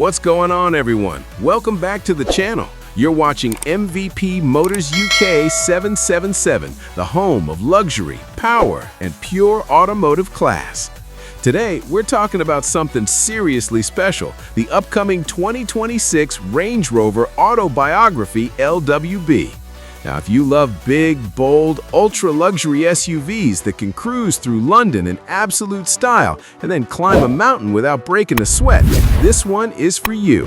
What's going on, everyone? Welcome back to the channel. You're watching MVP Motors UK 777, the home of luxury, power, and pure automotive class. Today, we're talking about something seriously special, the upcoming 2026 Range Rover Autobiography LWB. Now, if you love big, bold, ultra-luxury SUVs that can cruise through London in absolute style and then climb a mountain without breaking a sweat, this one is for you.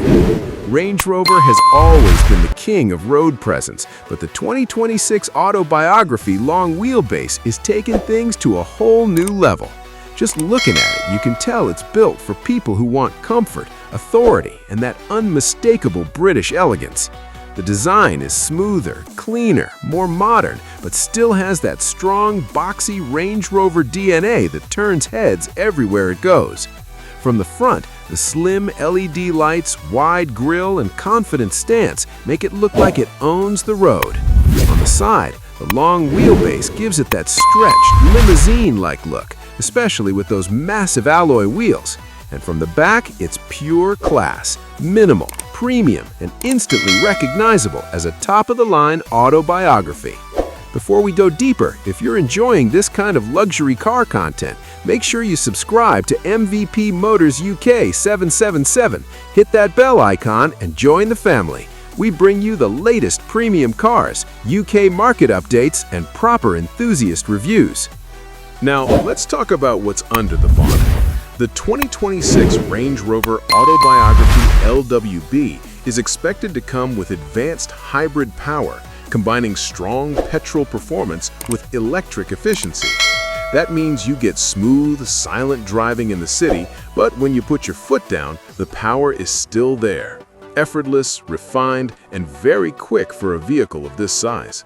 Range Rover has always been the king of road presence, but the 2026 Autobiography Long Wheelbase is taking things to a whole new level. Just looking at it, you can tell it's built for people who want comfort, authority, and that unmistakable British elegance. The design is smoother, cleaner, more modern, but still has that strong, boxy Range Rover DNA that turns heads everywhere it goes. From the front, the slim LED lights, wide grille, and confident stance make it look like it owns the road. On the side, the long wheelbase gives it that stretched, limousine-like look, especially with those massive alloy wheels. And from the back, it's pure class, minimal, premium, and instantly recognizable as a top-of-the-line autobiography. Before we go deeper, if you're enjoying this kind of luxury car content, make sure you subscribe to MVP Motors UK 777, hit that bell icon, and join the family. We bring you the latest premium cars, UK market updates, and proper enthusiast reviews. Now, let's talk about what's under the bonnet. The 2026 Range Rover Autobiography LWB is expected to come with advanced hybrid power, combining strong petrol performance with electric efficiency. That means you get smooth, silent driving in the city, but when you put your foot down, the power is still there. Effortless, refined, and very quick for a vehicle of this size.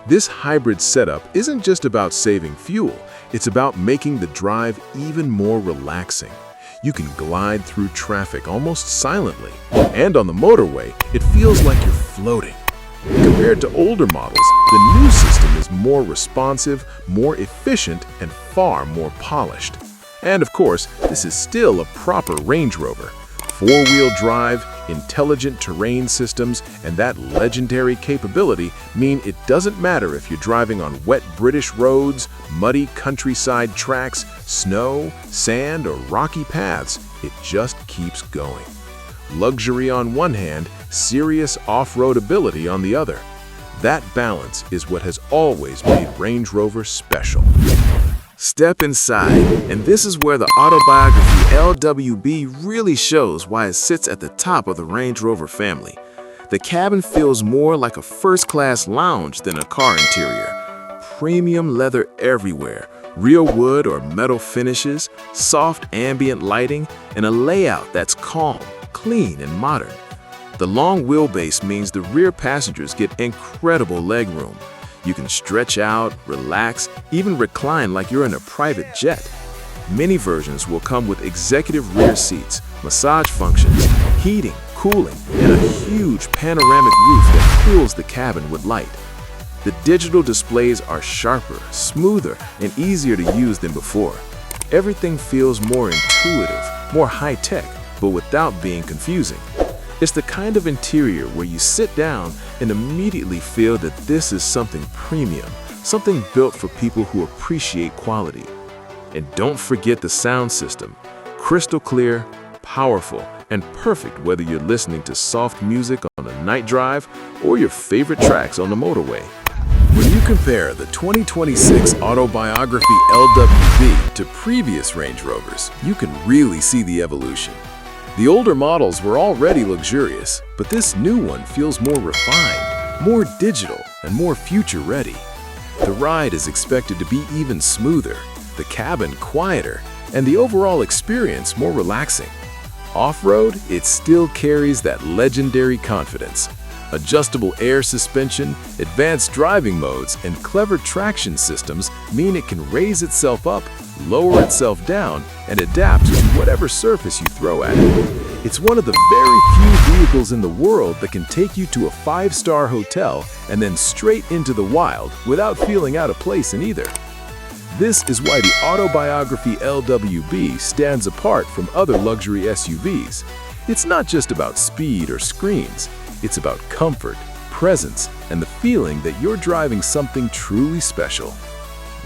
This hybrid setup isn't just about saving fuel, it's about making the drive even more relaxing. You can glide through traffic almost silently, and on the motorway, it feels like you're floating. Compared to older models, the new system is more responsive, more efficient, and far more polished. And of course, this is still a proper Range Rover. Four-wheel drive, intelligent terrain systems, and that legendary capability mean it doesn't matter if you're driving on wet British roads, muddy countryside tracks, snow, sand, or rocky paths, it just keeps going. Luxury on one hand, serious off-road ability on the other. That balance is what has always made Range Rover special. Step inside, and this is where the Autobiography LWB really shows why it sits at the top of the Range Rover family. The cabin feels more like a first-class lounge than a car interior. Premium leather everywhere, real wood or metal finishes, soft ambient lighting, and a layout that's calm, clean, and modern. The long wheelbase means the rear passengers get incredible legroom. You can stretch out, relax, even recline like you're in a private jet. Many versions will come with executive rear seats, massage functions, heating, cooling, and a huge panoramic roof that fills the cabin with light. The digital displays are sharper, smoother, and easier to use than before. Everything feels more intuitive, more high-tech, but without being confusing. It's the kind of interior where you sit down and immediately feel that this is something premium, something built for people who appreciate quality. And don't forget the sound system. Crystal clear, powerful, and perfect whether you're listening to soft music on a night drive or your favorite tracks on the motorway. When you compare the 2026 Autobiography LWB to previous Range Rovers, you can really see the evolution. The older models were already luxurious, but this new one feels more refined, more digital, and more future-ready. The ride is expected to be even smoother, the cabin quieter, and the overall experience more relaxing. Off-road, it still carries that legendary confidence. Adjustable air suspension, advanced driving modes, and clever traction systems mean it can raise itself up, lower itself down, and adapt to whatever surface you throw at it. It's one of the very few vehicles in the world that can take you to a 5-star hotel and then straight into the wild without feeling out of place in either. This is why the Autobiography LWB stands apart from other luxury SUVs. It's not just about speed or screens. It's about comfort, presence, and the feeling that you're driving something truly special.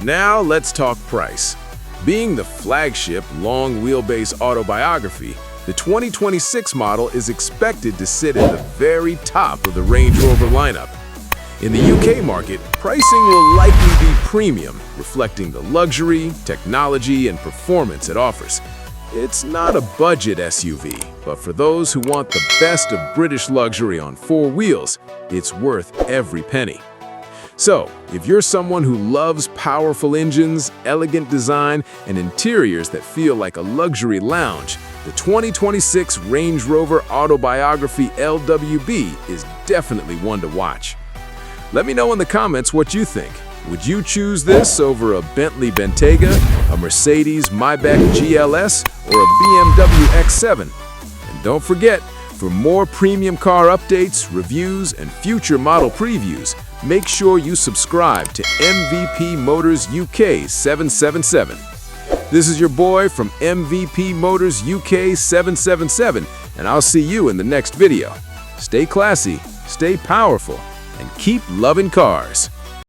Now let's talk price. Being the flagship long wheelbase autobiography, the 2026 model is expected to sit at the very top of the Range Rover lineup. In the UK market, pricing will likely be premium, reflecting the luxury, technology, and performance it offers. It's not a budget SUV, but for those who want the best of British luxury on four wheels, it's worth every penny. So, if you're someone who loves powerful engines, elegant design, and interiors that feel like a luxury lounge, the 2026 Range Rover Autobiography LWB is definitely one to watch. Let me know in the comments what you think. Would you choose this over a Bentley Bentayga, a Mercedes Maybach GLS, or a BMW X7? And don't forget, for more premium car updates, reviews, and future model previews, make sure you subscribe to MVP Motors UK 777. This is your boy from MVP Motors UK 777, and I'll see you in the next video. Stay classy, stay powerful, and keep loving cars.